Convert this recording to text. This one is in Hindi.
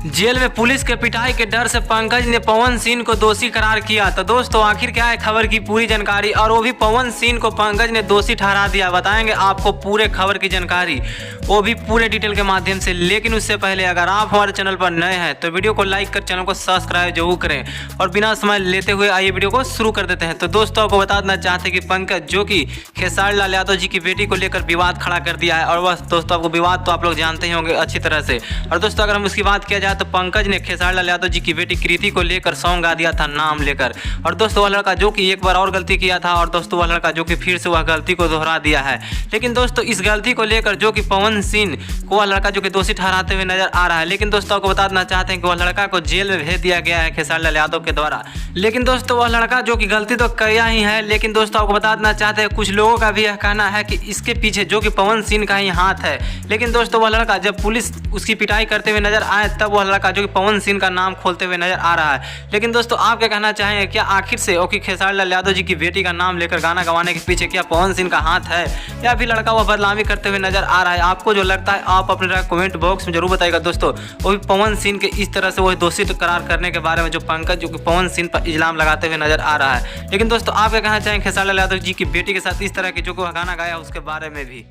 जेल में पुलिस के पिटाई के डर से पंकज ने पवन सिंह को दोषी करार किया। तो दोस्तों आखिर क्या है खबर की पूरी जानकारी, और वो भी पवन सिंह को पंकज ने दोषी ठहरा दिया। बताएंगे आपको पूरे खबर की जानकारी, वो भी पूरे डिटेल के माध्यम से। लेकिन उससे पहले अगर आप हमारे चैनल पर नए हैं तो वीडियो को लाइक कर चैनल को सब्सक्राइब जरूर करें। और बिना समय लेते हुए आइए वीडियो को शुरू कर देते हैं। तो दोस्तों आपको बता देना चाहते हैं कि पंकज जो कि खेसारी लाल यादव जी की बेटी को लेकर विवाद खड़ा कर दिया है। और बस दोस्तों आपको विवाद तो आप लोग जानते ही होंगे अच्छी तरह से। और दोस्तों अगर हम उसकी बात किया जाए तो पंकज ने खेसारी लाल यादव जी की बेटी कृति को लेकर सॉन्ग गा दिया था नाम लेकर। और दोस्तों वह लड़का जो कि एक बार और गलती किया था, और दोस्तों वह लड़का जो कि फिर से वह गलती को दोहरा दिया है। लेकिन दोस्तों इस गलती को लेकर जो कि पवन सिंह को वह लड़का जो कि दोषी ठहराते हुए नजर आ रहा है। लेकिन दोस्तों आपको बता देना चाहते हैं कि वह लड़का को जेल में भेज दिया गया है खेसारी लाल यादव के द्वारा। लेकिन दोस्तों वह लड़का जो कि गलती तो किया ही है, लेकिन दोस्तों आपको बता देना चाहते हैं कुछ लोगों का भी यह कहना है कि इसके पीछे जो कि पवन सिंह का ही हाथ है। लेकिन दोस्तों वह लड़का जब पुलिस उसकी पिटाई करते हुए नजर आए तब वह लड़का जो कि पवन सिंह का नाम खोलते हुए नजर आ रहा है। लेकिन दोस्तों आप क्या कहना चाहेंगे, क्या आखिर से ओके खेसारी लाल यादव जी की बेटी का नाम लेकर गाना गवाने के पीछे क्या पवन सिंह का हाथ है, या फिर लड़का वह बदनामी करते हुए नजर आ रहा है? आपको जो लगता है आप अपने राय कमेंट बॉक्स में जरूर बताइएगा। दोस्तों वो भी पवन सिंह के इस तरह से वह दोषी करार करने के बारे में जो पंकज जो कि पवन सिंह पर इल्जाम लगाते हुए नजर आ रहा है। लेकिन दोस्तों आप क्या कहना चाहेंगे खेसारी लाल यादव जी की बेटी के साथ इस तरह के जो गाना गाया उसके बारे में भी?